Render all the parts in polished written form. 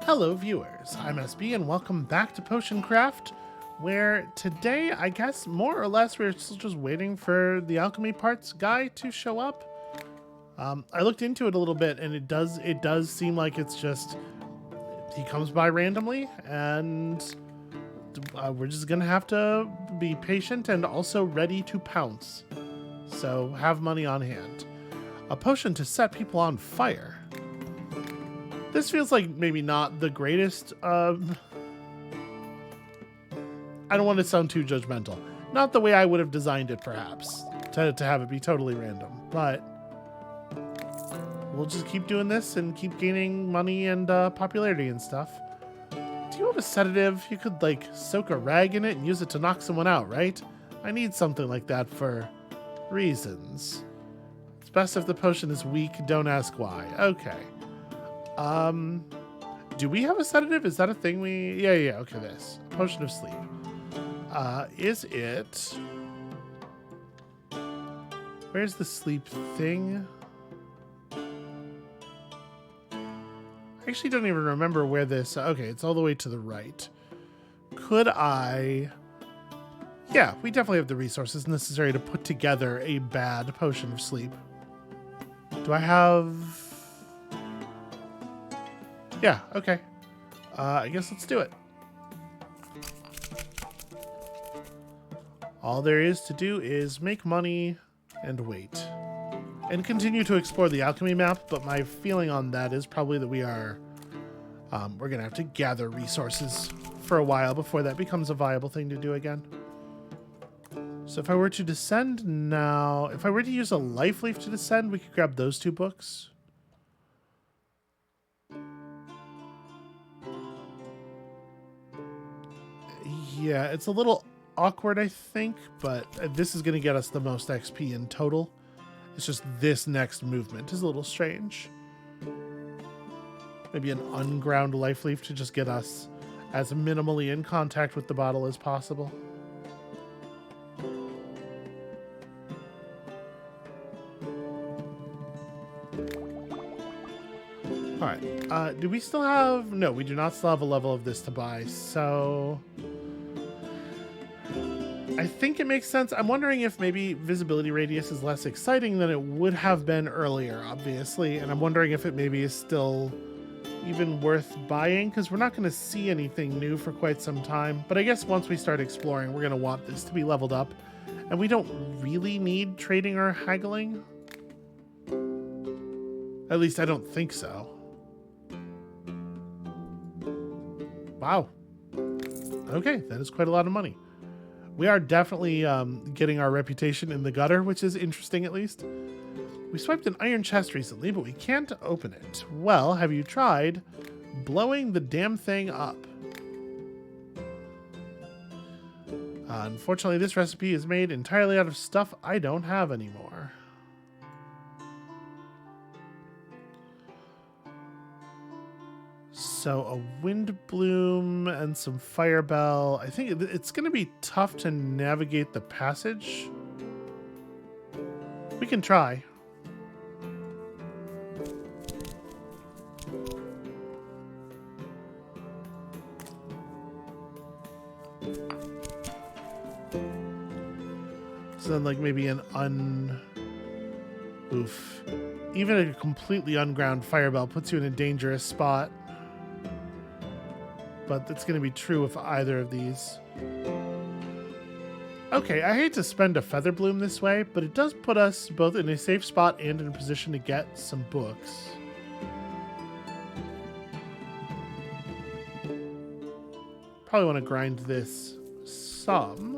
Hello viewers, I'm SB and welcome back to Potion Craft, where today, I guess, more or less, we're still just waiting for the alchemy parts guy to show up. I looked into it a little bit and it does seem like it's just, he comes by randomly and we're just gonna have to be patient and also ready to pounce. So have money on hand. A potion to set people on fire. This feels like maybe not the greatest, I don't want to sound too judgmental. Not the way I would have designed it, perhaps, to have it be totally random. But we'll just keep doing this and keep gaining money and popularity and stuff. Do you have a sedative? You could, like, soak a rag in it and use it to knock someone out, right? I need something like that for reasons. It's best if the potion is weak, don't ask why. Okay. Do we have a sedative? Is that a thing we... Yeah, okay, this. Potion of sleep. Is it... Where's the sleep thing? I actually don't even remember where this... Okay, it's all the way to the right. Could I... Yeah, we definitely have the resources necessary to put together a bad potion of sleep. Do I have... Yeah, okay. I guess let's do it. All there is to do is make money and wait. And continue to explore the alchemy map, but my feeling on that is probably that we are... we're going to have to gather resources for a while before that becomes a viable thing to do again. So if I were to descend now... If I were to use a life leaf to descend, we could grab those two books. Yeah, it's a little awkward, I think, but this is going to get us the most XP in total. It's just this next movement is a little strange. Maybe an unground life leaf to just get us as minimally in contact with the bottle as possible. Alright, do we still have... No, we do not still have a level of this to buy, so... I think it makes sense. I'm wondering if maybe visibility radius is less exciting than it would have been earlier, obviously. And I'm wondering if it maybe is still even worth buying, because we're not going to see anything new for quite some time. But I guess once we start exploring, we're going to want this to be leveled up. And we don't really need trading or haggling. At least I don't think so. Wow. Okay, that is quite a lot of money. We are definitely getting our reputation in the gutter, which is interesting at least. We swiped an iron chest recently, but we can't open it. Well, have you tried blowing the damn thing up? Unfortunately, this recipe is made entirely out of stuff I don't have anymore. So a wind bloom and some fire bell. I think it's going to be tough to navigate the passage. We can try. So then like maybe an Oof. Even a completely unground fire bell puts you in a dangerous spot. But that's going to be true with either of these. Okay, I hate to spend a feather bloom this way, but it does put us both in a safe spot and in a position to get some books. Probably want to grind this some.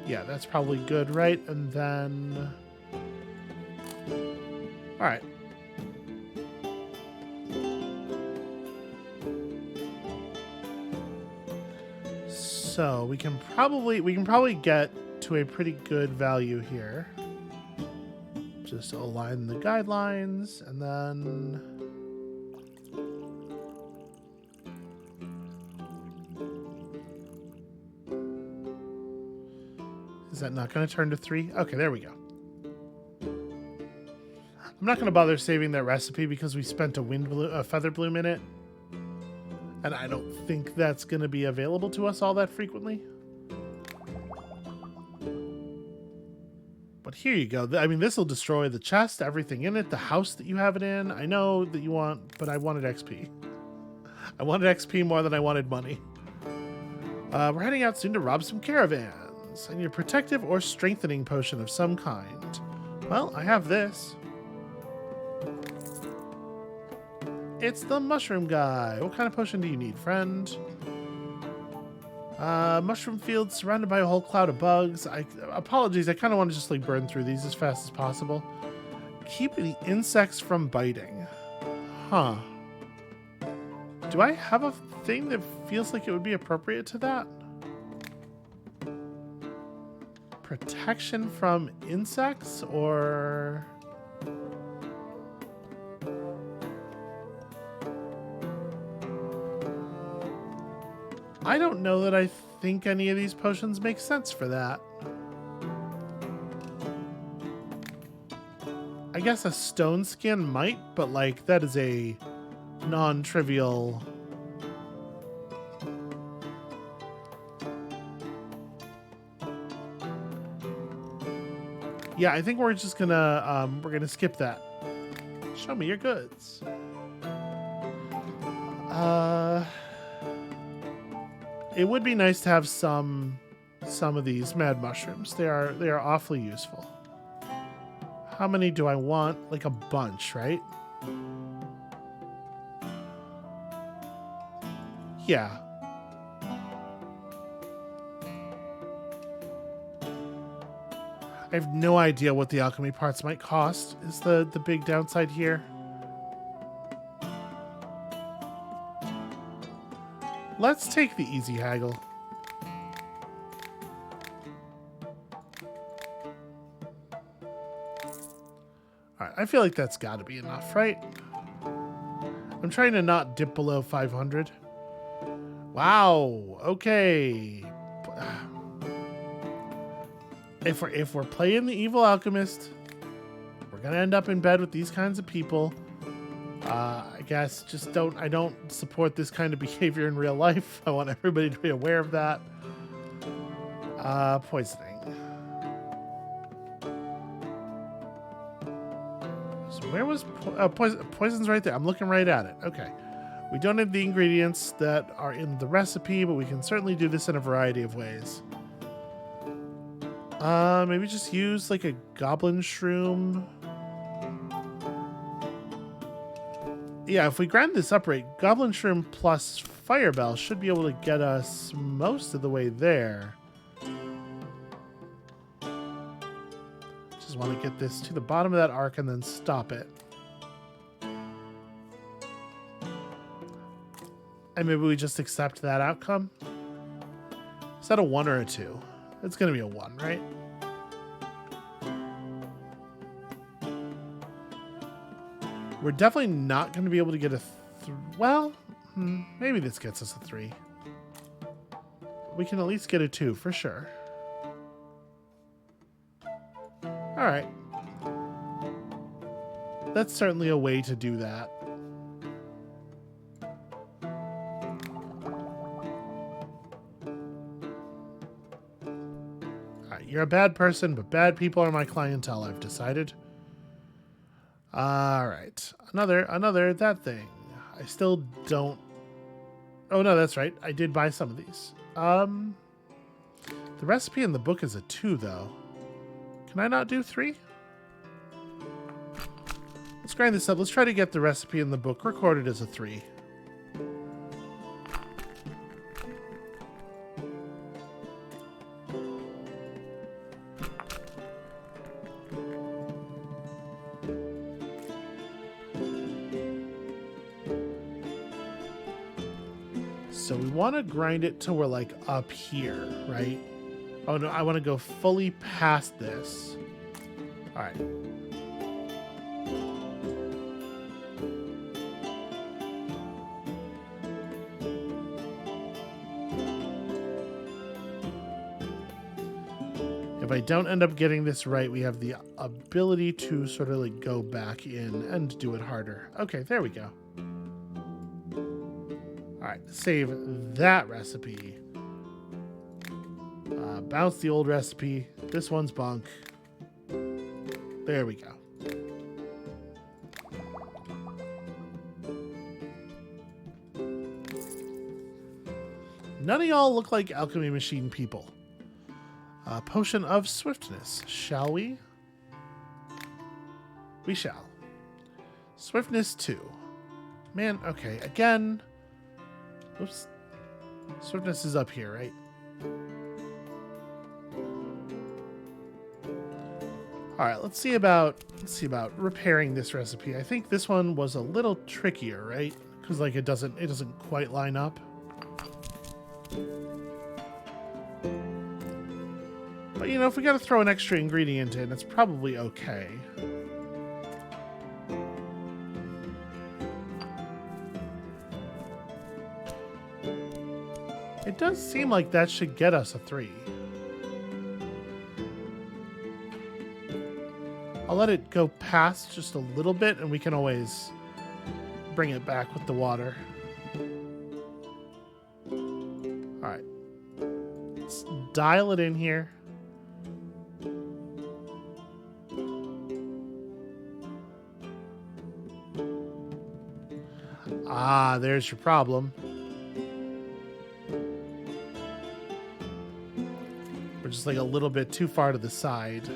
Yeah, that's probably good, right? And then... Alright. So, we can probably get to a pretty good value here. Just align the guidelines, and then... that not going to turn to 3? Okay, there we go. I'm not going to bother saving that recipe because we spent a feather bloom in it. And I don't think that's going to be available to us all that frequently. But here you go. I mean, this will destroy the chest, everything in it, the house that you have it in. I know that you want, but I wanted XP. I wanted XP more than I wanted money. We're heading out soon to rob some caravans. I need a protective or strengthening potion of some kind. Well, I have this. It's the mushroom guy. What kind of potion do you need, friend? Mushroom field surrounded by a whole cloud of bugs. Apologies, I kind of want to just like burn through these as fast as possible. Keep the insects from biting. Huh. Do I have a thing that feels like it would be appropriate to that? Protection from insects or... I don't know that I think any of these potions make sense for that. I guess a stone skin might, but like that is a non-trivial... Yeah, I think we're just gonna skip that. Show me your goods. It would be nice to have some of these mad mushrooms. They are awfully useful. How many do I want? Like a bunch, right? Yeah. I have no idea what the alchemy parts might cost, is the big downside here. Let's take the easy haggle. Alright, I feel like that's gotta be enough, right? I'm trying to not dip below 500. Wow, okay. If we're playing the evil alchemist, we're gonna end up in bed with these kinds of people. I guess just I don't support this kind of behavior in real life. I want everybody to be aware of that. Poisoning. So where was poison's right there? I'm looking right at it. Okay. We don't have the ingredients that are in the recipe, but we can certainly do this in a variety of ways. Maybe just use like a goblin shroom. Yeah, if we grind this up right, goblin shroom plus firebell should be able to get us most of the way there. Just want to get this to the bottom of that arc and then stop it. And maybe we just accept that outcome. Is that a 1 or a 2? It's going to be a 1, right? We're definitely not going to be able to get a... well, maybe this gets us a 3. We can at least get a 2 for sure. Alright. That's certainly a way to do that. Alright, you're a bad person, but bad people are my clientele, I've decided. Alright. Another that thing. I still don't... oh no, that's right. I did buy some of these. The recipe in the book is a 2 though. Can I not do 3? Let's grind this up. Let's try to get the recipe in the book recorded as a 3. So we want to grind it till we're like up here, right? Oh no, I want to go fully past this. All right. I don't end up getting this right, we have the ability to sort of like go back in and do it harder. Okay, there we go. All right, save that recipe. Bounce the old recipe. This one's bunk. There we go. None of y'all look like alchemy machine people. Potion of swiftness. Shall we? We shall. Swiftness 2. Man, okay. Again. Oops. Swiftness is up here, right? All right, let's see about repairing this recipe. I think this one was a little trickier, right? Because like it doesn't quite line up. But you know, if we got to throw an extra ingredient in, it's probably okay. It does seem like that should get us a 3. I'll let it go past just a little bit, and we can always bring it back with the water. All right. Let's dial it in here. Ah, there's your problem. We're just like a little bit too far to the side.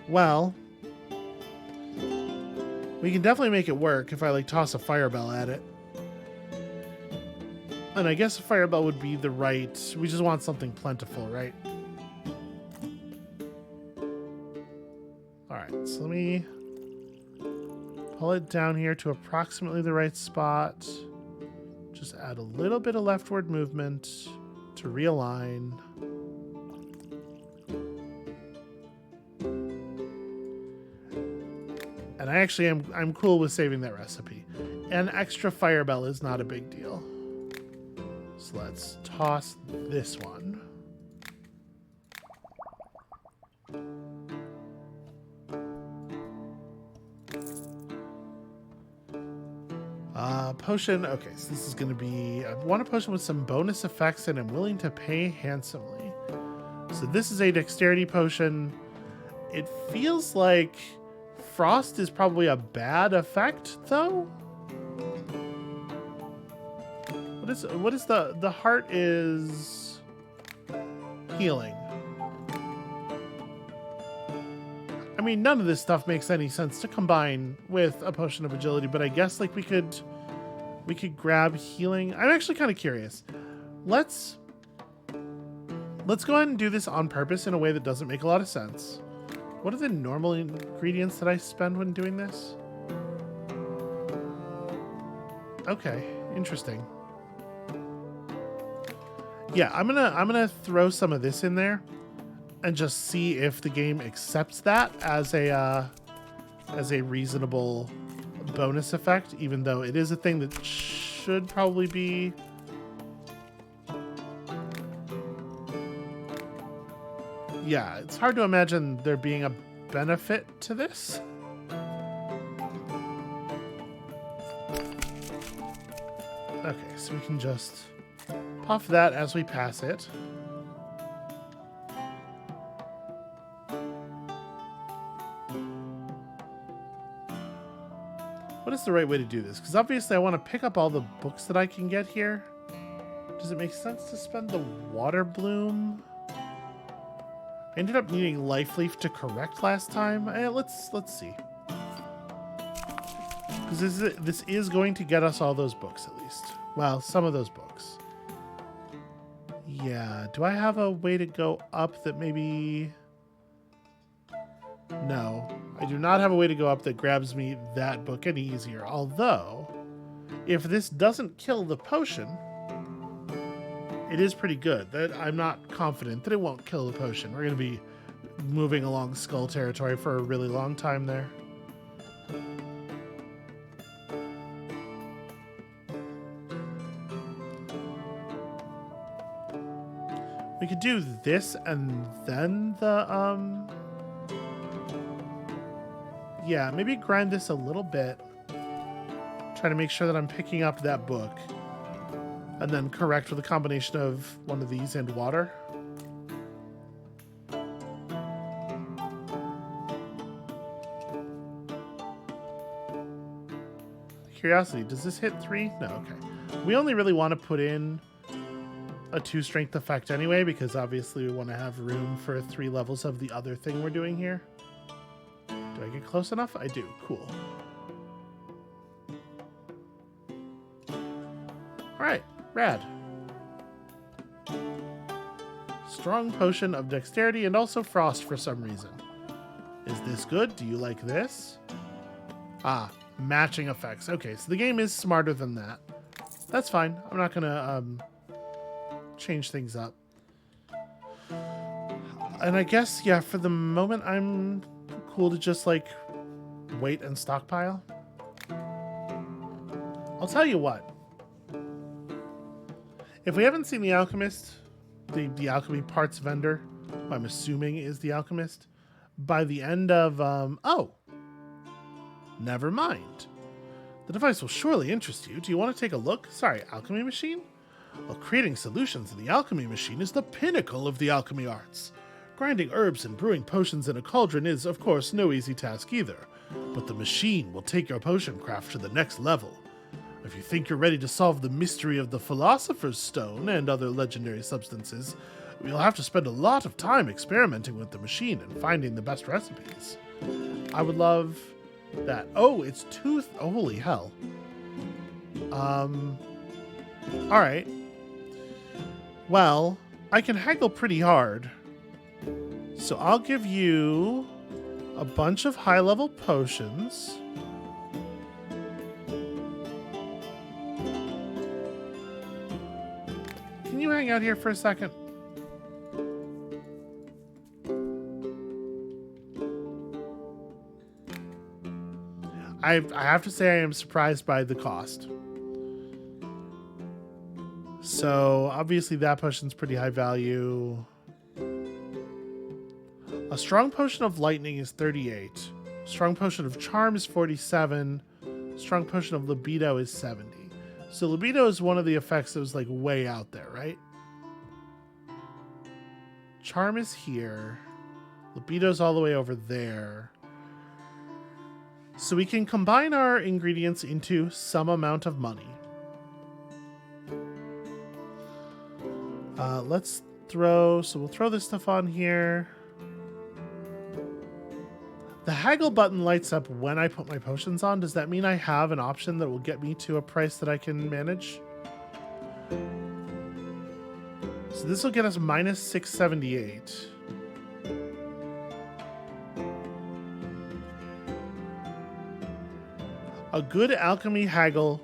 Well, we can definitely make it work if I like toss a firebell at it. And I guess a firebell would be the right... We just want something plentiful, right? Alright, so let me pull it down here to approximately the right spot. Just add a little bit of leftward movement to realign. And I'm cool with saving that recipe. An extra firebell is not a big deal. So let's toss this one. Potion. Okay, so this is going to be... I want a potion with some bonus effects and I'm willing to pay handsomely. So this is a dexterity potion. It feels like frost is probably a bad effect, though. What is the heart is healing. I mean, none of this stuff makes any sense to combine with a potion of agility, but I guess like we could grab healing. I'm actually kind of curious. Let's go ahead and do this on purpose in a way that doesn't make a lot of sense. What are the normal ingredients that I spend when doing this? Okay, interesting. Yeah, I'm gonna throw some of this in there and just see if the game accepts that as a reasonable bonus effect, even though it is a thing that should probably be... Yeah, it's hard to imagine there being a benefit to this. Okay, so we can just puff that as we pass it. What is the right way to do this? Because obviously I want to pick up all the books that I can get here. Does it make sense to spend the water bloom? I ended up needing life leaf to correct last time. Let's see. Because this is going to get us all those books at least. Well, some of those books. Yeah. Do I have a way to go up that maybe... No. I do not have a way to go up that grabs me that book any easier. Although, if this doesn't kill the potion, it is pretty good. That I'm not confident that it won't kill the potion. We're going to be moving along skull territory for a really long time there. could do this and then the, yeah, maybe grind this a little bit. Try to make sure that I'm picking up that book. And then correct with a combination of one of these and water. Curiosity, does this hit 3? No, okay. We only really want to put in a 2 strength effect anyway, because obviously we want to have room for 3 levels of the other thing we're doing here. Do I get close enough? I do. Cool. Alright, rad. Strong potion of dexterity and also frost for some reason. Is this good? Do you like this? Ah, matching effects. Okay, so the game is smarter than that. That's fine. I'm not gonna change things up. And I guess, yeah, for the moment, I'm cool to just, like, wait and stockpile. I'll tell you what. If we haven't seen the alchemist, the alchemy parts vendor, who I'm assuming is the alchemist, by the end of, oh, never mind. The device will surely interest you. Do you want to take a look? Sorry, alchemy machine? Well, creating solutions in the alchemy machine is the pinnacle of the alchemy arts. Grinding herbs and brewing potions in a cauldron is, of course, no easy task either. But the machine will take your potion craft to the next level. If you think you're ready to solve the mystery of the Philosopher's Stone and other legendary substances, you'll have to spend a lot of time experimenting with the machine and finding the best recipes. I would love that. Oh, it's tooth. Oh, holy hell. Alright. Well, I can haggle pretty hard. So I'll give you a bunch of high-level potions. Can you hang out here for a second? I have to say I am surprised by the cost. So obviously that potion's pretty high value. A strong potion of lightning is 38. Strong potion of charm is 47. Strong potion of libido is 70. So libido is one of the effects that was like way out there, right? Charm is here. Libido's all the way over there. So we can combine our ingredients into some amount of money. Let's throw, so we'll throw this stuff on here. The haggle button lights up when I put my potions on. Does that mean I have an option that will get me to a price that I can manage? So this will get us minus 678. A good alchemy haggle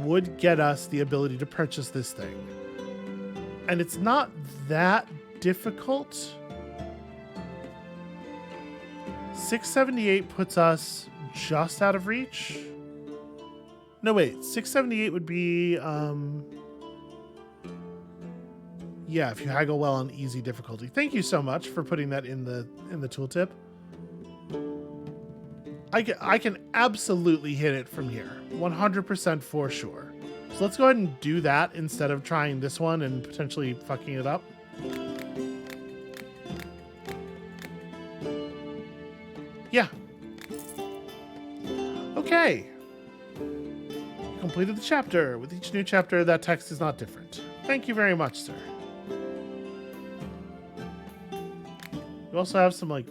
would get us the ability to purchase this thing. And it's not that difficult. 678 puts us just out of reach. No, wait. 678 would be... yeah, if you haggle well on easy difficulty. Thank you so much for putting that in the tooltip. I can absolutely hit it from here. 100% for sure. So let's go ahead and do that instead of trying this one and potentially fucking it up. Yeah. Okay. Completed the chapter. With each new chapter, that text is not different. Thank you very much, sir. You also have some, like,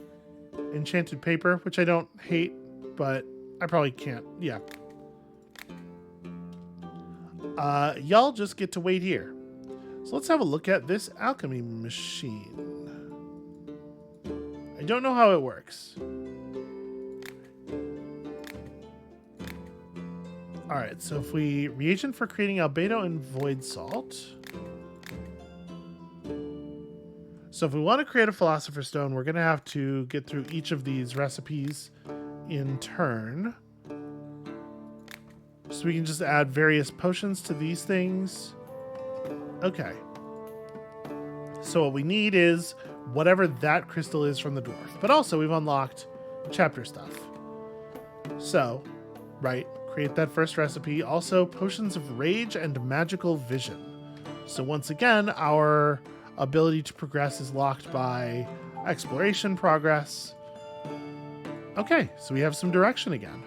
enchanted paper, which I don't hate, but I probably can't. Yeah. Y'all just get to wait here. So let's have a look at this alchemy machine. I don't know how it works. Alright, so if we reagent for creating albedo and void salt. So if we want to create a philosopher's stone, we're going to have to get through each of these recipes in turn. So we can just add various potions to these things. Okay. So what we need is whatever that crystal is from the dwarf. But also we've unlocked chapter stuff. So, right, create that first recipe. Also, potions of rage and magical vision. So once again, our ability to progress is locked by exploration progress. Okay, so we have some direction again.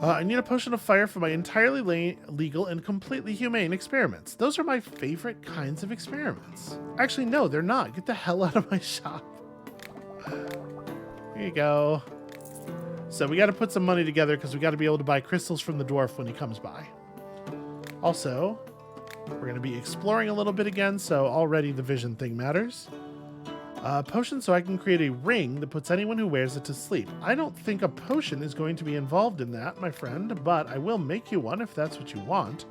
I need a potion of fire for my entirely legal and completely humane experiments. Those are my favorite kinds of experiments. Actually, no, they're not. Get the hell out of my shop. Here you go. So we got to put some money together because we got to be able to buy crystals from the dwarf when he comes by. Also, we're going to be exploring a little bit again, so already the vision thing matters. Potion so I can create a ring that puts anyone who wears it to sleep. I don't think a potion is going to be involved in that, my friend, but I will make you one if that's what you want.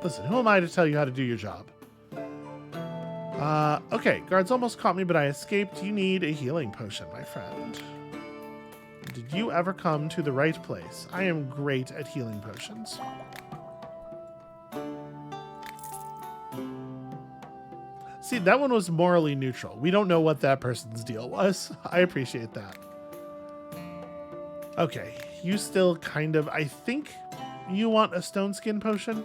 Listen, who am I to tell you how to do your job? Okay, guards almost caught me, but I escaped. You need a healing potion, my friend. Did you ever come to the right place? I am great at healing potions. See, that one was morally neutral. We don't know what that person's deal was. I appreciate that. Okay, you still kind of... I think you want a stone skin potion?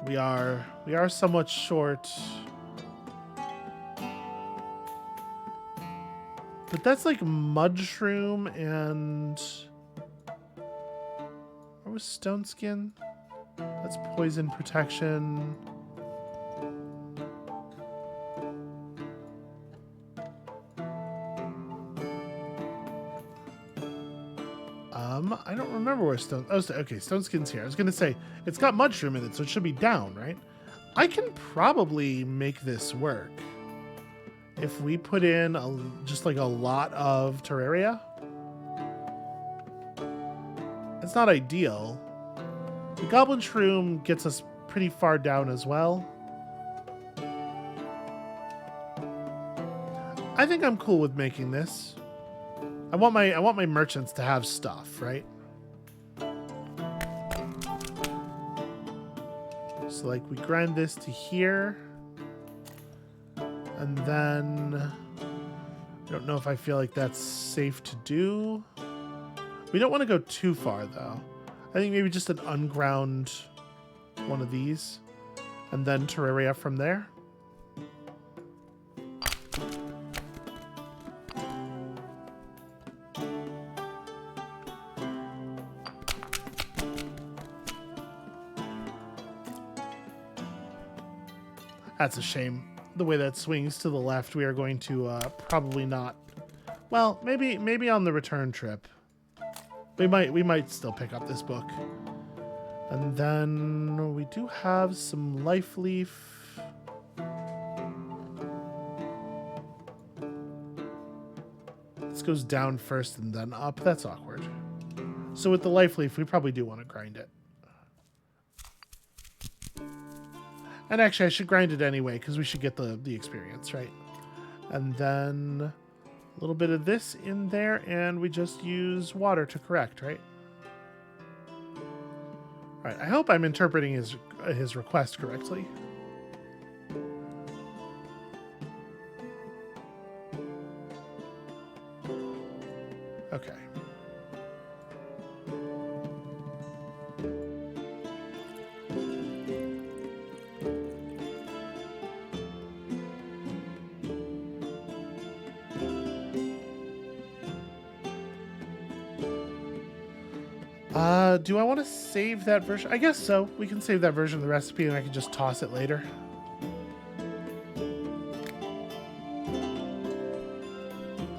We are somewhat short. But that's like mudshroom and... What was stone skin? That's poison protection. I don't remember where stone... Oh, okay, stone skin's here. I was going to say, it's got mudshroom in it, so it should be down, right? I can probably make this work. If we put in just like a lot of terraria. It's not ideal. The goblin shroom gets us pretty far down as well. I think I'm cool with making this. I want my merchants to have stuff, right? So like we grind this to here. And then I don't know if I feel like that's safe to do. We don't want to go too far though. I think maybe just an unground one of these and then terraria from there. That's a shame. The way that swings to the left, we are going to probably not. Well, maybe on the return trip. We might still pick up this book. And then we do have some life leaf. This goes down first and then up. That's awkward. So with the life leaf, we probably do want to grind it. And actually, I should grind it anyway, because we should get the experience, right? And then a little bit of this in there, and we just use water to correct, right? All right, I hope I'm interpreting his request correctly. Okay. Do I want to save that version? I guess so. We can save that version of the recipe and I can just toss it later.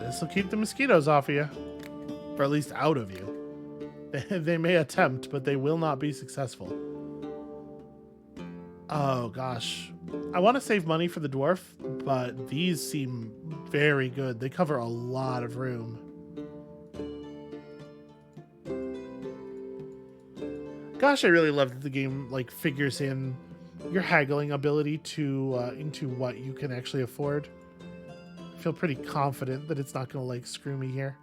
This will keep the mosquitoes off of you. Or at least out of you. They may attempt, but they will not be successful. Oh, gosh. I want to save money for the dwarf, but these seem very good. They cover a lot of room. Gosh, I really love that the game like figures in your haggling ability to into what you can actually afford. I feel pretty confident that it's not going to like screw me here.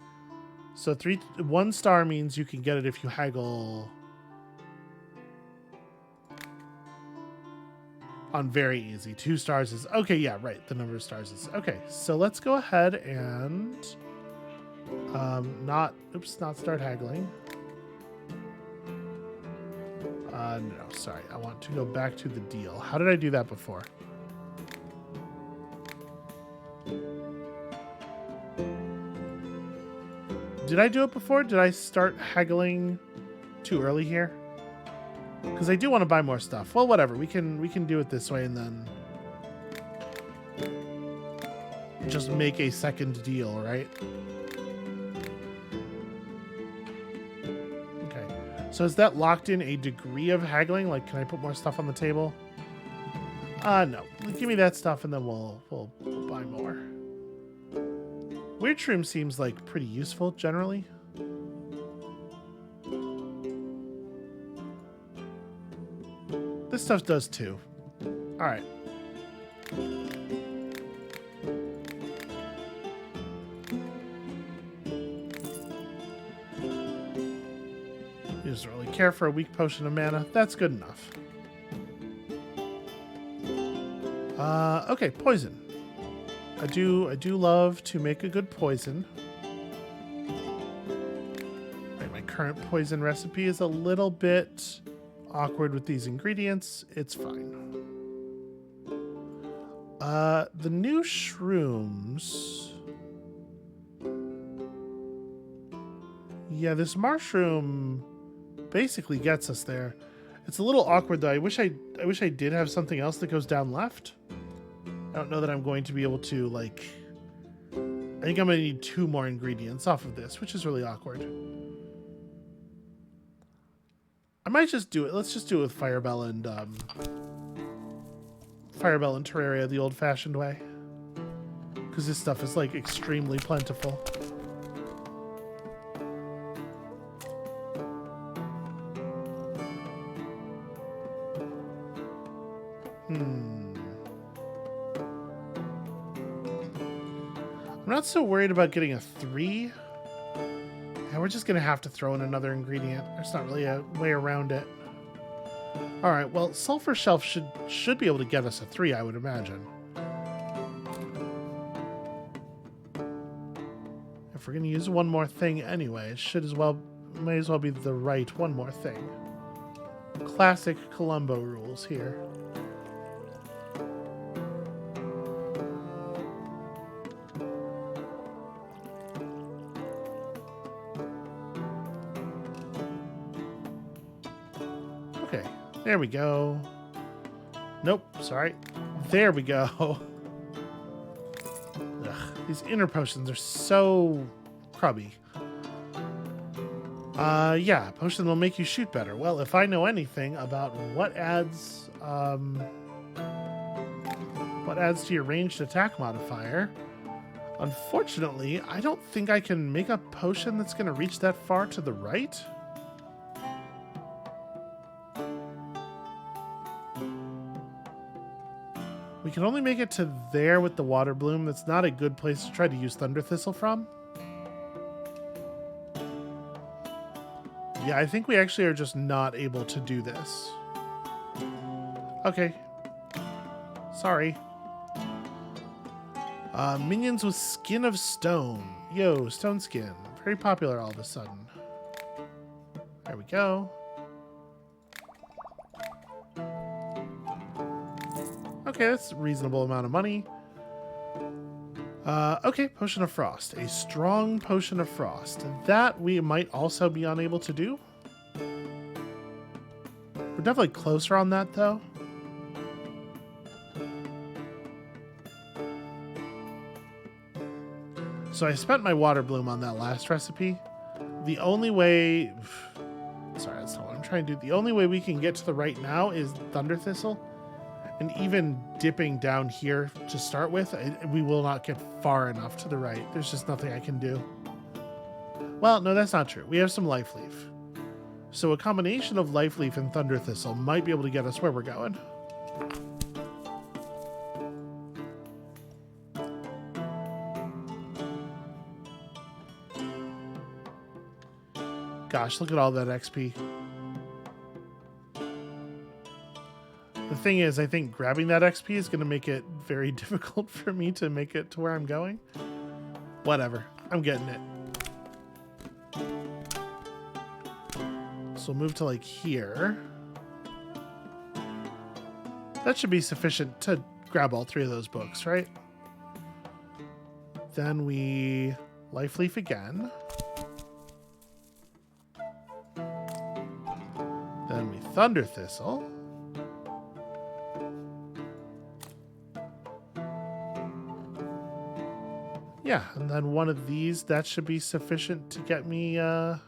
So 1 star means you can get it if you haggle on very easy. 2 stars is okay. Yeah, right. The number of stars is okay. So let's go ahead and not start haggling. No, sorry. I want to go back to the deal. How did I do that before? Did I do it before? Did I start haggling too early here? Because I do want to buy more stuff. Well, whatever. We can do it this way and then just make a second deal, right? Okay. So is that locked in a degree of haggling? Like, can I put more stuff on the table? No. Give me that stuff and then we'll buy more. Weird shroom seems like pretty useful generally. This stuff does too. All right. He doesn't really care for a weak potion of mana. That's good enough. Okay, poison. I do love to make a good poison. Right, my current poison recipe is a little bit awkward with these ingredients. It's fine. The new shrooms. Yeah, this mushroom basically gets us there. It's a little awkward though. I wish I did have something else that goes down left. I don't know that I'm going to be able to, like... I think I'm going to need 2 more ingredients off of this, which is really awkward. I might just do it. Let's just do it with Firebell and Terraria the old-fashioned way. Because this stuff is, like, extremely plentiful. I'm not so worried about getting a 3. Yeah, we're just going to have to throw in another ingredient. There's not really a way around it. All right, well, Sulfur Shelf should be able to get us a 3, I would imagine. If we're going to use one more thing anyway, it may as well be the right one more thing. Classic Columbo rules here. Okay, there we go. Nope, sorry. There we go. Ugh, these inner potions are so crubby. Yeah, potion will make you shoot better. Well, if I know anything about what adds to your ranged attack modifier, unfortunately, I don't think I can make a potion that's going to reach that far to the right. We can only make it to there with the water bloom. That's not a good place to try to use Thunder Thistle from. Yeah, I think we actually are just not able to do this. Okay. Sorry. Minions with Skin of Stone. Yo, Stone Skin. Very popular all of a sudden. There we go. Okay, that's a reasonable amount of money. Okay, Potion of Frost. A strong Potion of Frost. That we might also be unable to do. We're definitely closer on that, though. So I spent my Water Bloom on that last recipe. The only way... Sorry, that's not what I'm trying to do. The only way we can get to the right now is Thunder Thistle. And even dipping down here to start with, we will not get far enough to the right. There's just nothing I can do. Well, no, that's not true. We have some Life Leaf. So a combination of Life Leaf and Thunder Thistle might be able to get us where we're going. Gosh, look at all that XP. The thing is, I think grabbing that XP is going to make it very difficult for me to make it to where I'm going. Whatever. I'm getting it. So we'll move to like here. That should be sufficient to grab all 3 of those books, right? Then we life leaf again. Then we thunder thistle. Yeah, and then one of these, that should be sufficient to get me, that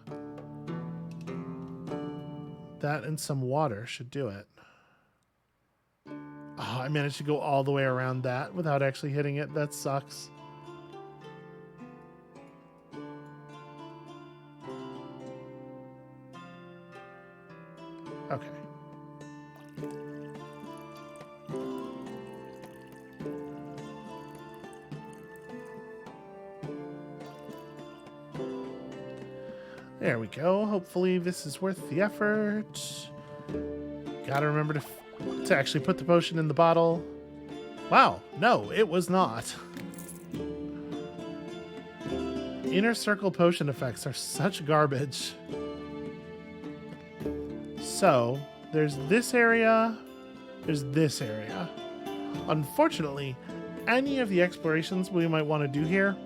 and some water should do it. Oh, I managed to go all the way around that without actually hitting it. That sucks. Okay. There we go. Hopefully this is worth the effort. Gotta remember to actually put the potion in the bottle. Wow, no, it was not. Inner circle potion effects are such garbage. So, there's this area, there's this area. Unfortunately, any of the explorations we might want to do here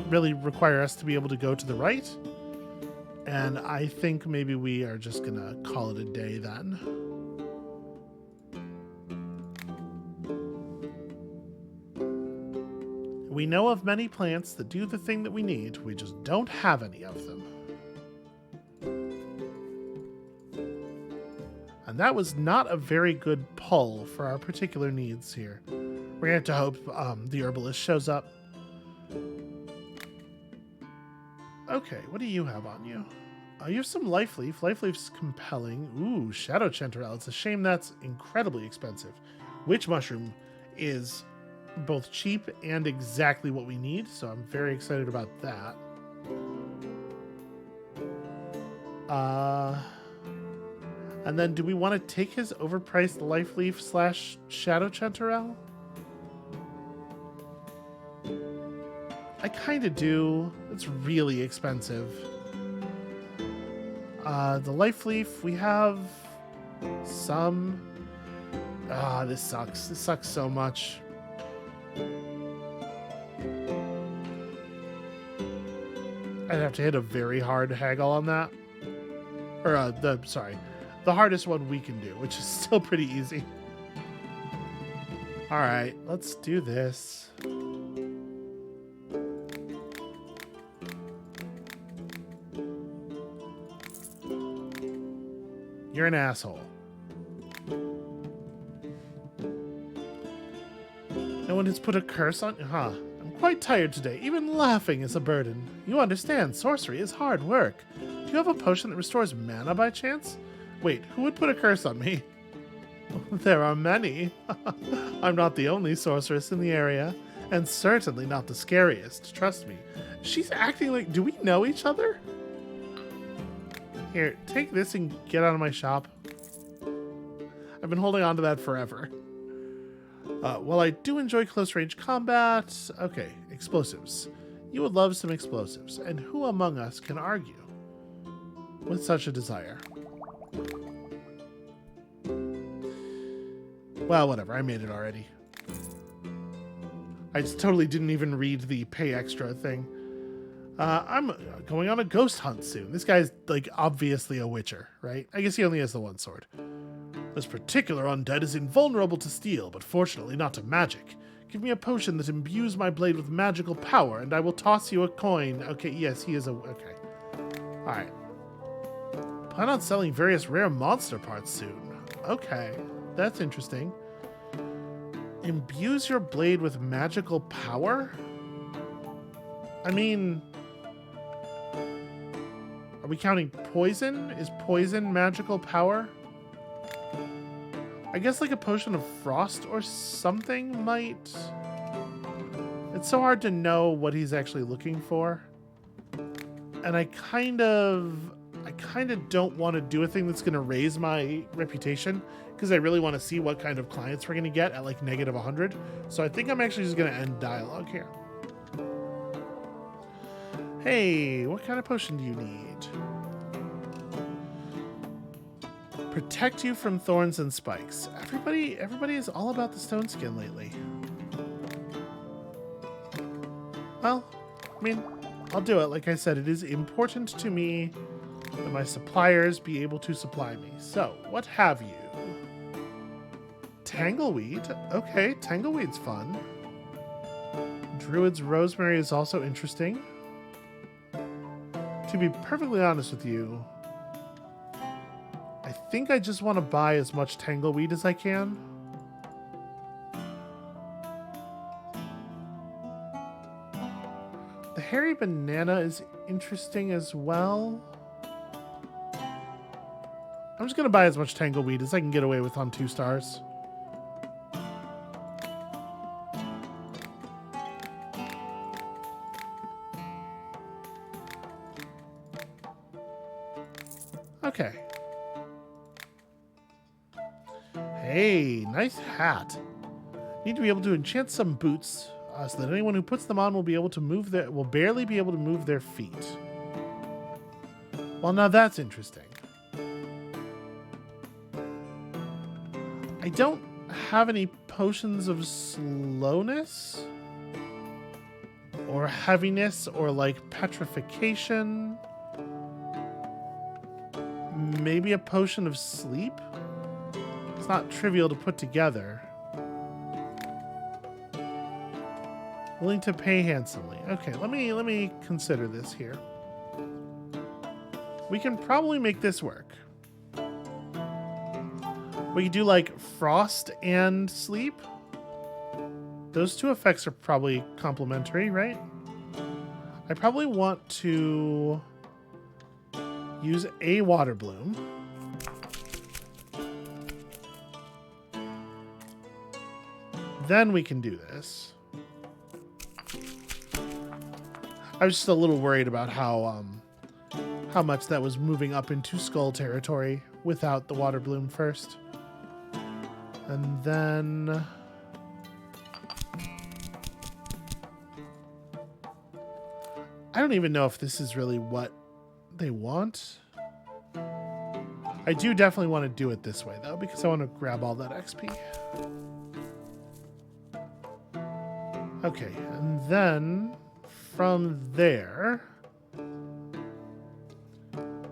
really require us to be able to go to the right. And I think maybe we are just gonna call it a day then. We know of many plants that do the thing that we need, we just don't have any of them. And that was not a very good pull for our particular needs here. We're gonna have to hope the herbalist shows up. Okay, what do you have on you? You have some life leaf. Life leaf's compelling. Ooh, shadow chanterelle. It's a shame that's incredibly expensive. Witch mushroom is both cheap and exactly what we need, so I'm very excited about that. And then do we want to take his overpriced life leaf / shadow chanterelle? I kind of do. It's really expensive. The life leaf, we have some. This sucks. This sucks so much. I'd have to hit a very hard haggle on that. Or, the hardest one we can do, which is still pretty easy. Alright, let's do this. You're an asshole. No one has put a curse on you, huh? I'm quite tired today. Even laughing is a burden. You understand, sorcery is hard work. Do you have a potion that restores mana by chance? Wait, who would put a curse on me? There are many. I'm not the only sorceress in the area, and certainly not the scariest, trust me. She's acting like... Do we know each other? Here, take this and get out of my shop. I've been holding on to that forever. Well, I do enjoy close-range combat. Okay, explosives. You would love some explosives, and who among us can argue with such a desire? Well, whatever, I made it already. I just totally didn't even read the pay extra thing. I'm going on a ghost hunt soon. This guy's, like, obviously a witcher, right? I guess he only has the one sword. This particular undead is invulnerable to steel, but fortunately not to magic. Give me a potion that imbues my blade with magical power, and I will toss you a coin. Okay, yes, he is a... Okay. Alright. Plan on selling various rare monster parts soon. Okay, that's interesting. Imbues your blade with magical power? I mean... Are we counting poison? Is poison magical power? I guess like a potion of frost or something might... It's so hard to know what he's actually looking for. And I kind of don't want to do a thing that's going to raise my reputation, because I really want to see what kind of clients we're going to get at like -100. So I think I'm actually just going to end dialogue here. Hey, what kind of potion do you need? Protect you from thorns and spikes. Everybody is all about the stone skin lately. Well, I mean, I'll do it. Like I said, it is important to me that my suppliers be able to supply me. So, what have you? Tangleweed? Okay, tangleweed's fun. Druid's rosemary is also interesting. To be perfectly honest with you, I think I just want to buy as much tangleweed as I can. The hairy banana is interesting as well. I'm just going to buy as much tangleweed as I can get away with on 2 stars. Okay. Hey, nice hat. Need to be able to enchant some boots so that anyone who puts them on will barely be able to move their feet. Well, now that's interesting. I don't have any potions of slowness or heaviness or like petrification. Maybe a potion of sleep? It's not trivial to put together. Willing to pay handsomely. Okay, let me consider this here. We can probably make this work. We could do like frost and sleep. Those 2 effects are probably complementary, right? I probably want to use a water bloom. Then we can do this. I was just a little worried about how much that was moving up into skull territory without the water bloom first. And then I don't even know if this is really what they want. I do definitely want to do it this way though, because I want to grab all that XP. Okay, and then from there,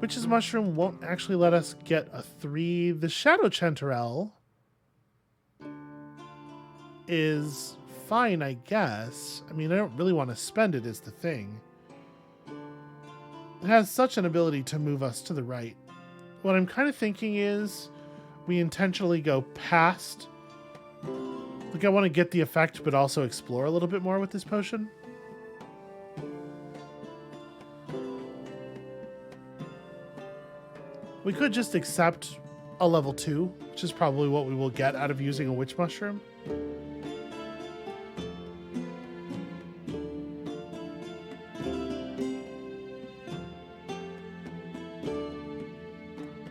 Witch's Mushroom won't actually let us get a 3. The Shadow Chanterelle is fine, I guess. I mean, I don't really want to spend it is the thing. It has such an ability to move us to the right. What I'm kind of thinking is we intentionally go past. Like, I want to get the effect, but also explore a little bit more with this potion. We could just accept a level 2, which is probably what we will get out of using a witch mushroom.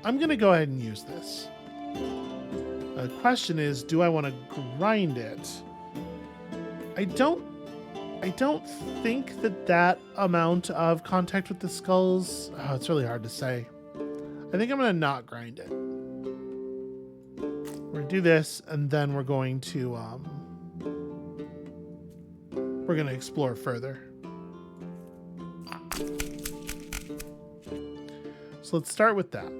I'm going to go ahead and use this. The question is, do I want to grind it? I don't think that amount of contact with the skulls... Oh, it's really hard to say. I think I'm going to not grind it. We're going to do this, and then we're going to explore further. So let's start with that.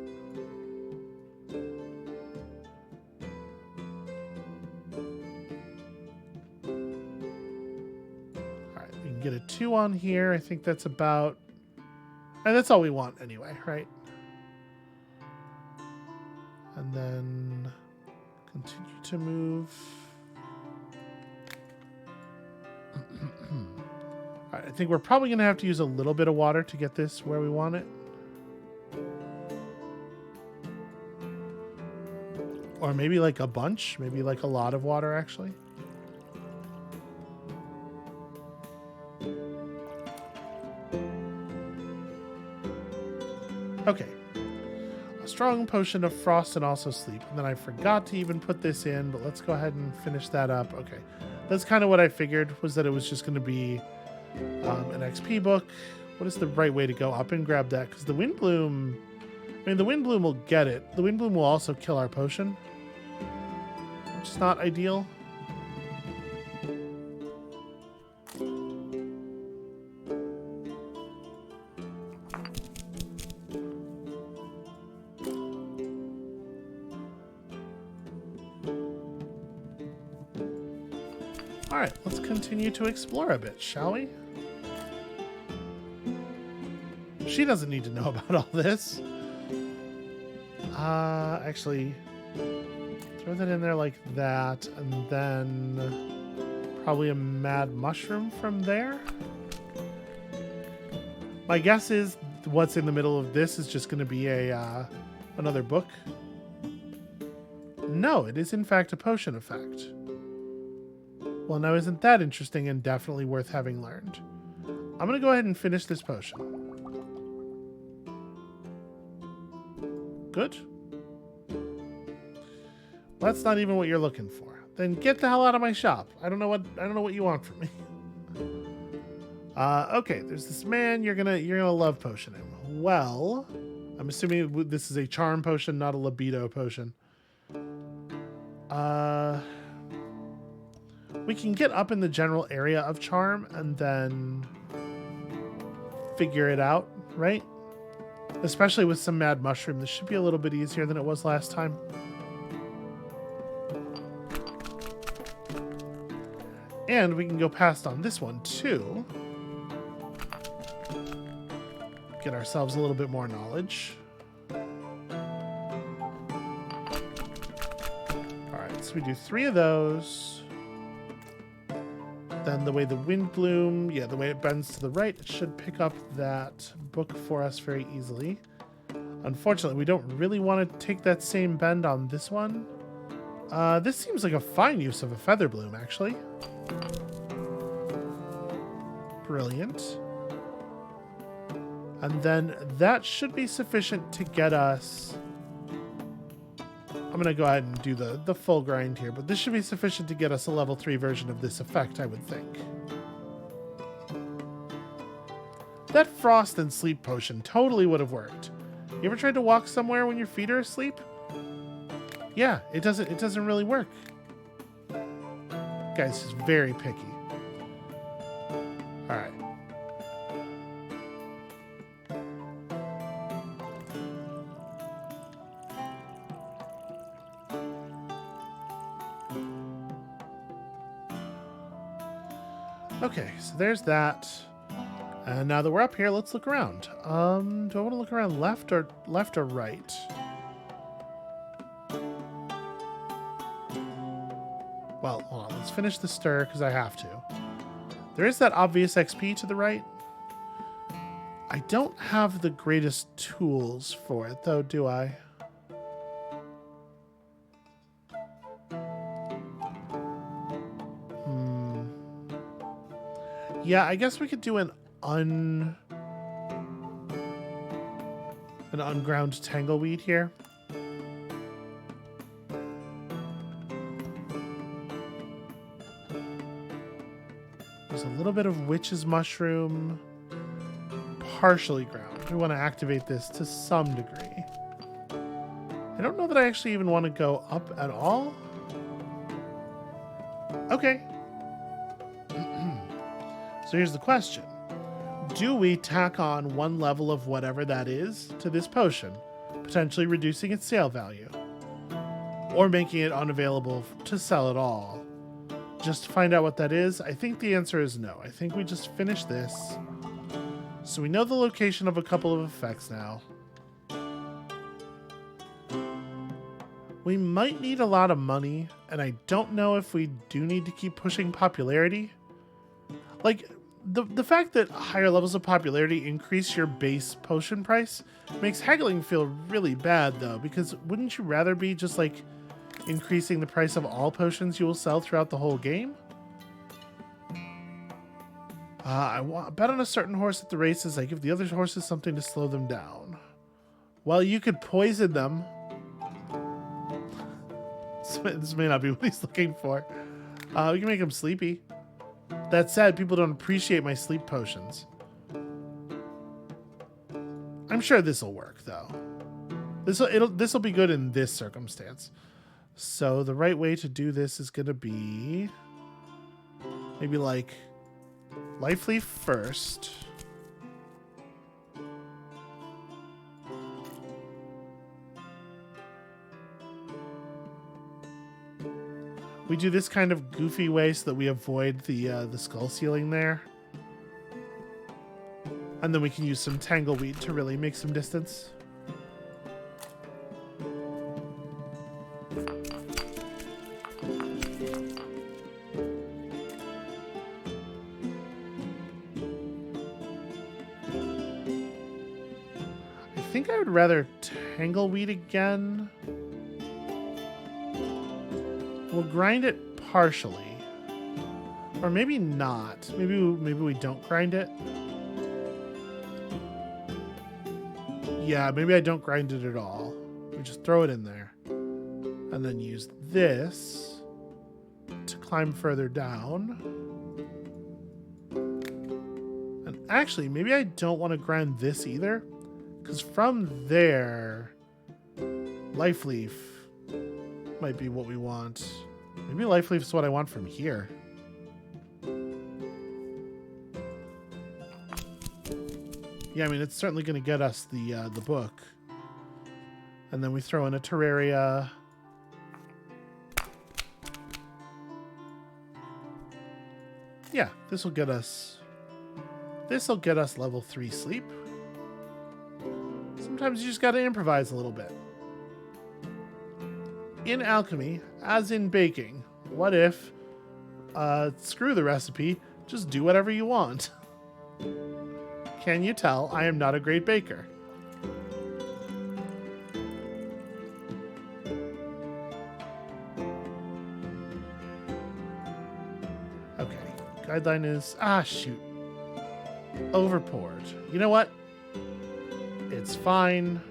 Get a 2 on here. I think that's about... And that's all we want anyway, right? And then continue to move. All right, I think we're probably going to have to use a little bit of water to get this where we want it. Or maybe like a bunch. Maybe like a lot of water, actually. strong potion of frost and also sleep. And then I forgot to even put this in, but let's go ahead and finish that up. Okay, that's kind of what I figured, was that it was just going to be an XP book. What is the right way to go? Up and grab that, because the wind bloom, I mean, the wind bloom will get it. The wind bloom will also kill our potion, which is not ideal. All right, let's continue to explore a bit, shall we? She doesn't need to know about all this. Actually, throw that in there like that, and then probably a mad mushroom from there. My guess is what's in the middle of this is just going to be a another book. No, it is in fact a potion effect. Well, now isn't that interesting and definitely worth having learned? I'm going to go ahead and finish this potion. Good. Well, that's not even what you're looking for. Then get the hell out of my shop. I don't know what you want from me. Okay, there's this man. You're gonna love potion him. Well, I'm assuming this is a charm potion, not a libido potion. We can get up in the general area of charm and then figure it out, right? Especially with some mad mushroom. This should be a little bit easier than it was last time. And we can go past on this one too. Get ourselves a little bit more knowledge. Alright, so we do 3 of those. Then the way the wind bloom, yeah, the way it bends to the right, it should pick up that book for us very easily. Unfortunately, we don't really want to take that same bend on this one. This seems like a fine use of a feather bloom, actually. Brilliant. And then that should be sufficient to get us... I'm going to go ahead and do the full grind here, but this should be sufficient to get us a level 3 version of this effect, I would think. That frost and sleep potion totally would have worked. You ever tried to walk somewhere when your feet are asleep? Yeah, it doesn't really work. Guys, is very picky. All right. Okay, so there's that. And now that we're up here, let's look around. Do I want to look around left or right? Well, hold on. Let's finish the stir because I have to. There is that obvious XP to the right. I don't have the greatest tools for it, though, do I? Yeah, I guess we could do an unground tangleweed here. There's a little bit of witch's mushroom, partially ground. We want to activate this to some degree. I don't know that I actually even want to go up at all. Okay. So here's the question. Do we tack on 1 level of whatever that is to this potion, potentially reducing its sale value, or making it unavailable to sell at all? Just to find out what that is, I think the answer is no. I think we just finish this. So we know the location of a couple of effects now. We might need a lot of money, and I don't know if we do need to keep pushing popularity. Like, the fact that higher levels of popularity increase your base potion price makes haggling feel really bad, though, because wouldn't you rather be just, like, increasing the price of all potions you will sell throughout the whole game? I bet on a certain horse at the races. I give the other horses something to slow them down. Well, you could poison them. This may not be what he's looking for. We can make him sleepy. That said, people don't appreciate my sleep potions. I'm sure this will work, though. This will be good in this circumstance. So the right way to do this is going to be maybe like life leaf first. We do this kind of goofy way so that we avoid the skull ceiling there. And then we can use some tangleweed to really make some distance. I think I would rather tangleweed again. We'll grind it partially. Or maybe not. Maybe we don't grind it. Yeah, maybe I don't grind it at all. We just throw it in there. And then use this to climb further down. And actually, maybe I don't want to grind this either. Because from there, life leaf might be what we want. Maybe life leaf is what I want from here. Yeah, I mean, it's certainly going to get us the book. And then we throw in a terraria. Yeah, this will get us level 3 sleep. Sometimes you just got to improvise a little bit. In alchemy, as in baking, what if, screw the recipe, just do whatever you want? Can you tell I am not a great baker? Okay, guideline is, shoot. Overpoured. You know what? It's fine.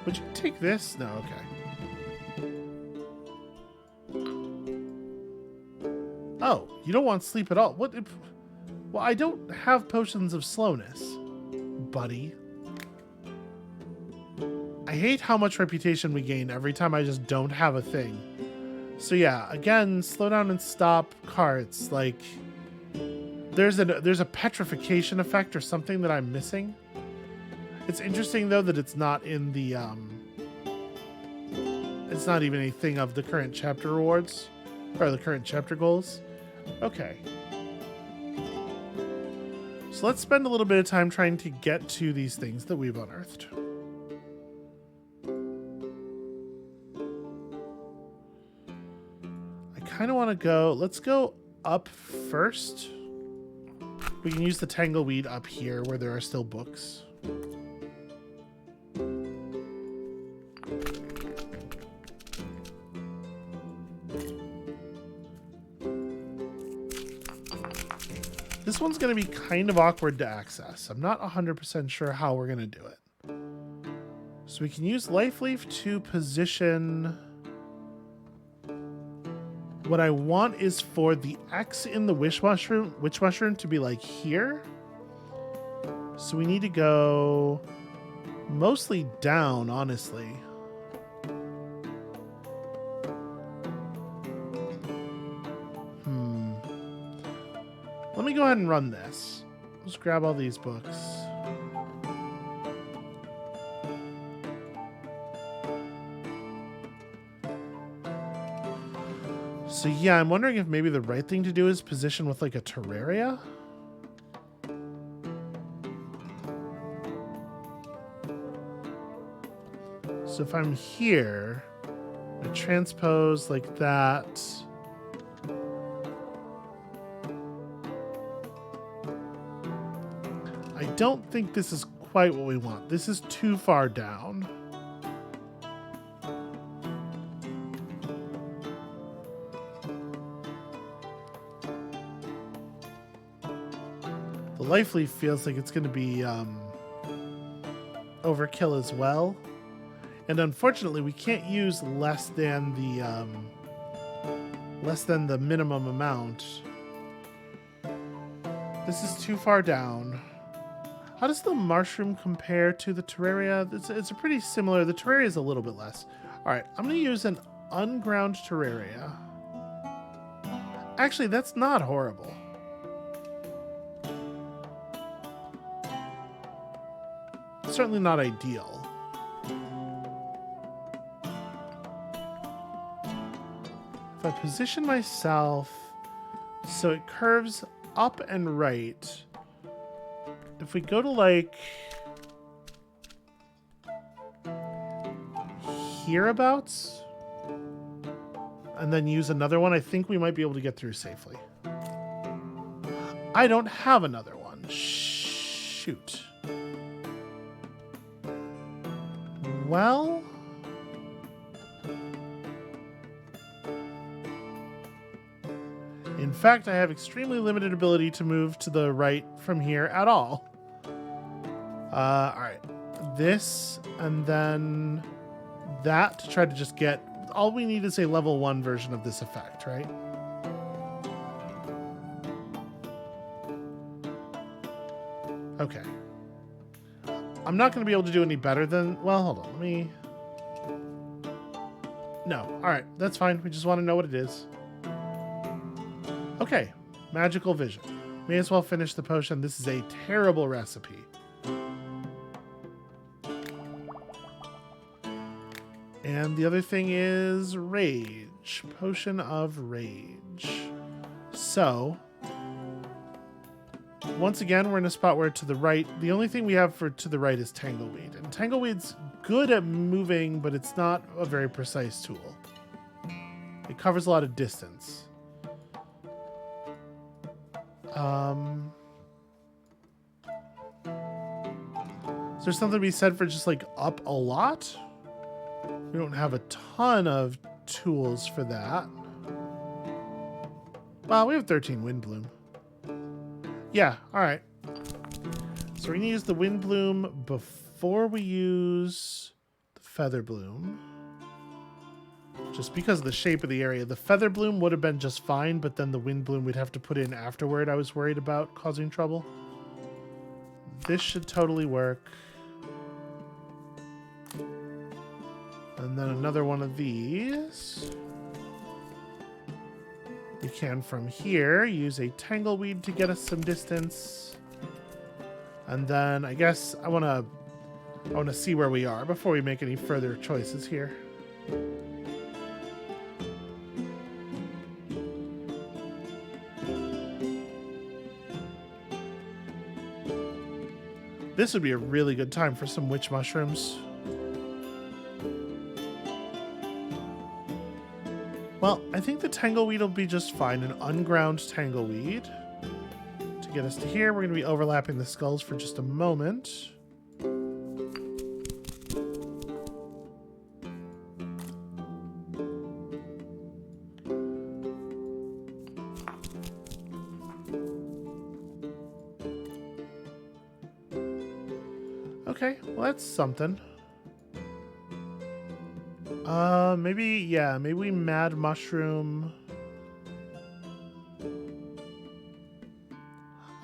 Would you take this? No, okay. Oh, you don't want sleep at all. What if... Well, I don't have potions of slowness, buddy. I hate how much reputation we gain every time I just don't have a thing. So yeah, again, slow down and stop carts. Like, there's a petrification effect or something that I'm missing. It's interesting though that it's not in the it's not even a thing of the current chapter rewards or the current chapter goals. Okay. So let's spend a little bit of time trying to get to these things that we've unearthed. I kind of want to go, let's go up first. We can use the tangleweed up here where there are still books. This one's going to be kind of awkward to access. I'm not 100% sure how we're going to do it. So we can use life leaf to position. What I want is for the X in the witch mushroom to be like here. So we need to go mostly down, honestly. Let me go ahead and run this. Let's grab all these books. So yeah, I'm wondering if maybe the right thing to do is position with like a terraria. So if I'm here, I transpose like that. I don't think this is quite what we want. This is too far down. life leaf feels like it's going to be overkill as well. And unfortunately, we can't use less than the minimum amount. This is too far down. How does the mushroom compare to the terraria? It's a pretty similar. The terraria is a little bit less. All right, I'm going to use an unground terraria. Actually, that's not horrible. Certainly not ideal. If I position myself so it curves up and right, if we go to like hereabouts and then use another one, I think we might be able to get through safely. I don't have another one. Shoot. Well, in fact, I have extremely limited ability to move to the right from here at all. All right, this and then that to try to just get, all we need is a level 1 version of this effect, right? Okay. I'm not going to be able to do any better than, well, hold on, let me, no, all right, that's fine. We just want to know what it is. Okay, magical vision. May as well finish the potion. This is a terrible recipe. And the other thing is rage. Potion of rage. So, once again, we're in a spot where to the right, the only thing we have for to the right is Tangleweed. And Tangleweed's good at moving, but it's not a very precise tool. It covers a lot of distance. Is there something to be said for just like up a lot? We don't have a ton of tools for that. Well, we have 13 Wind Bloom. Yeah, all right. So we're going to use the Wind Bloom before we use the Feather Bloom. Just because of the shape of the area. The Feather Bloom would have been just fine, but then the Wind Bloom we'd have to put in afterward. I was worried about causing trouble. This should totally work. And then another one of these. We can, from here, use a Tangleweed to get us some distance. And then, I guess, I want to see where we are before we make any further choices here. This would be a really good time for some witch mushrooms. Well, I think the Tangleweed will be just fine. An unground Tangleweed. To get us to here, we're going to be overlapping the skulls for just a moment. Okay, well that's something. Maybe we Mad Mushroom.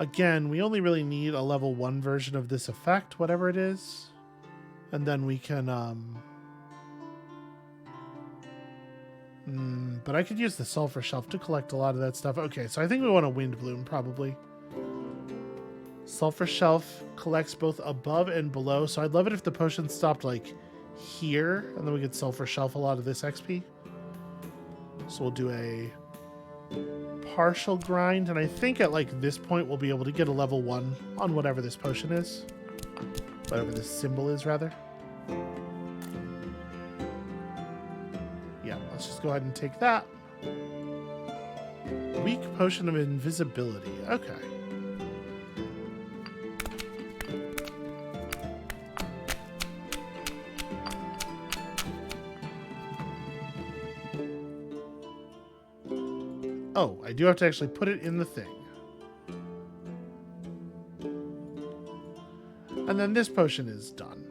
Again, we only really need a level 1 version of this effect, whatever it is. And then we can, but I could use the Sulfur Shelf to collect a lot of that stuff. Okay, so I think we want a Wind Bloom, probably. Sulfur Shelf collects both above and below, so I'd love it if the potion stopped, like, here, and then we could Sulfur Shelf a lot of this XP. So we'll do a partial grind, and I think at like this point we'll be able to get a level 1 on whatever this potion is. Whatever this symbol is, rather. Yeah, let's just go ahead and take that. Weak Potion of Invisibility. Okay. Oh, I do have to actually put it in the thing. And then this potion is done.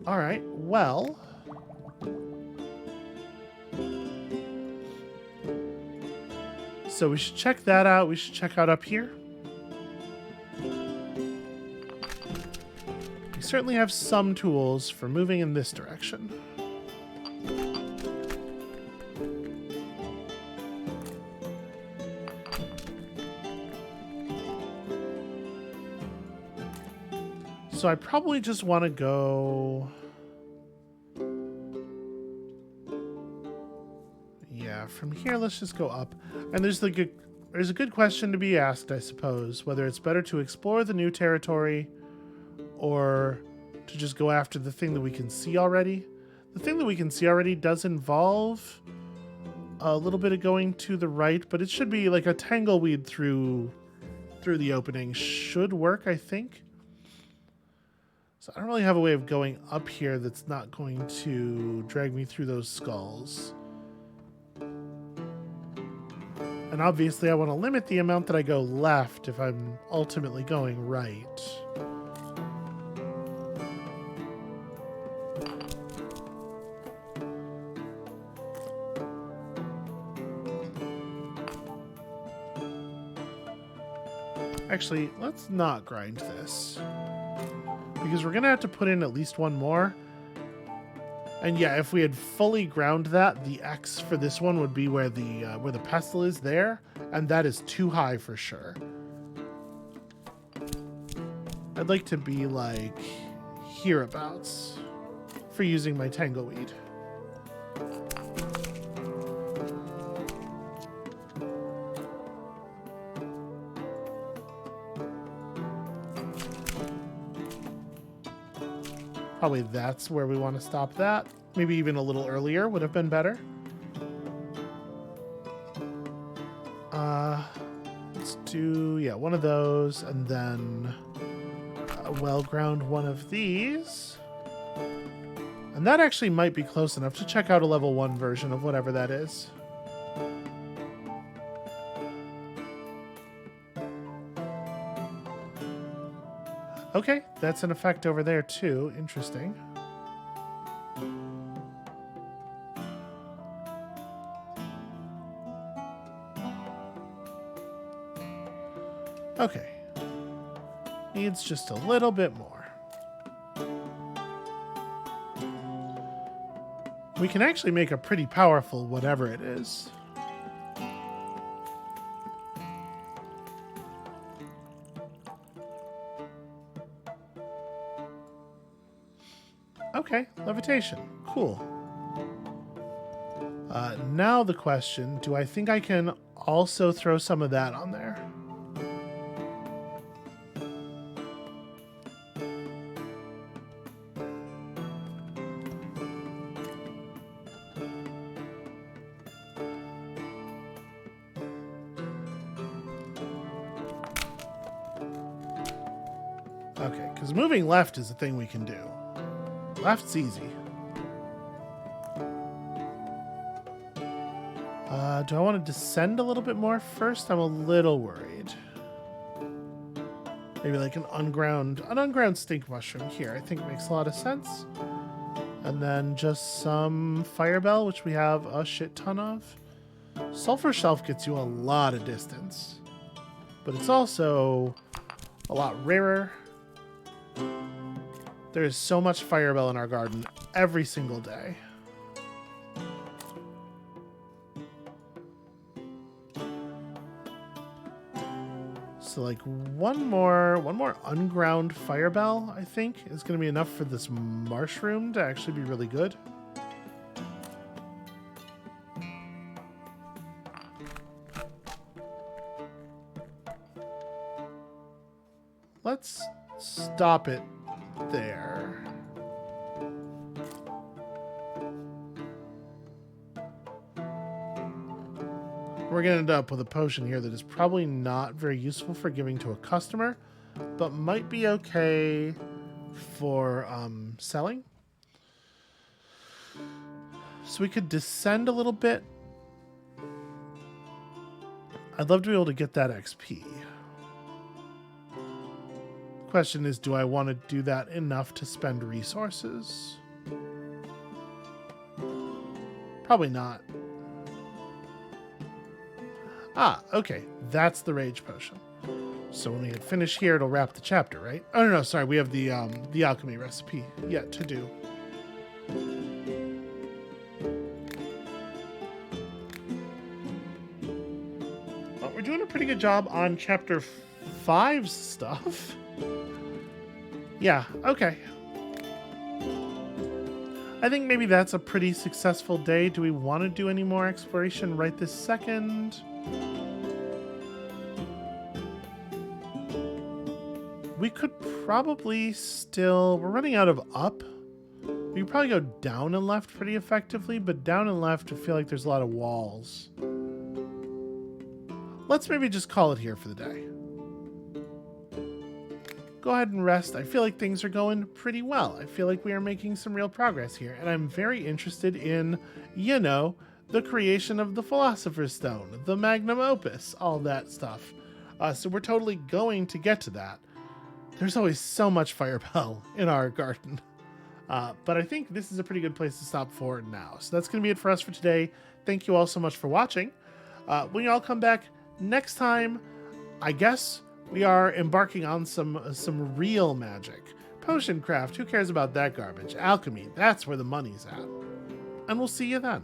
All right, well... So we should check that out. We should check out up here. We certainly have some tools for moving in this direction. So I probably just want to go... Yeah, from here, let's just go up. And there's a good question to be asked, I suppose, whether it's better to explore the new territory or to just go after the thing that we can see already. The thing that we can see already does involve a little bit of going to the right, but it should be like a tangleweed through the opening. Should work, I think. So I don't really have a way of going up here that's not going to drag me through those skulls. And obviously I want to limit the amount that I go left if I'm ultimately going right. Actually, let's not grind this, because we're going to have to put in at least one more. And yeah, if we had fully ground that, the X for this one would be where the pestle is there, and that is too high for sure. I'd like to be like hereabouts for using my tangleweed. Probably that's where we want to stop that. Maybe even a little earlier would have been better. Let's do, yeah, one of those, and then a well-ground one of these. And that actually might be close enough to check out a level 1 version of whatever that is. Okay, that's an effect over there too. Interesting. Okay. Needs just a little bit more. We can actually make a pretty powerful whatever it is. Okay, levitation. Cool. Now the question, do I think I can also throw some of that on there? Okay, because moving left is a thing we can do. Left's easy. Do I want to descend a little bit more first? I'm a little worried. Maybe like an unground stink mushroom here. I think it makes a lot of sense. And then just some firebell, which we have a shit ton of. Sulfur shelf gets you a lot of distance, but it's also a lot rarer. There is so much firebell in our garden every single day. So like one more unground firebell, I think, is going to be enough for this mushroom to actually be really good. Let's stop it there. We're going to end up with a potion here that is probably not very useful for giving to a customer, but might be okay for selling. So we could descend a little bit. I'd love to be able to get that XP. Question is, do I want to do that enough to spend resources? Probably not. Ah, okay. That's the rage potion. So when we had finished here, it'll wrap the chapter, right? Oh, no, sorry. We have the alchemy recipe yet to do. Well, we're doing a pretty good job on chapter 5's stuff. Yeah, okay. I think maybe that's a pretty successful day. Do we want to do any more exploration right this second? We could probably still... We're running out of up. We could probably go down and left pretty effectively, but down and left, I feel like there's a lot of walls. Let's maybe just call it here for the day. Go ahead and rest. I feel like things are going pretty well. I feel like we are making some real progress here, and I'm very interested in, you know, the creation of the Philosopher's Stone, the magnum opus, all that stuff. So we're totally going to get to that. There's always so much fireball in our garden. But I think this is a pretty good place to stop for now. So that's going to be it for us for today. Thank you all so much for watching. When you all come back next time, I guess we are embarking on some real magic. Potion craft, who cares about that garbage? Alchemy, that's where the money's at. And we'll see you then.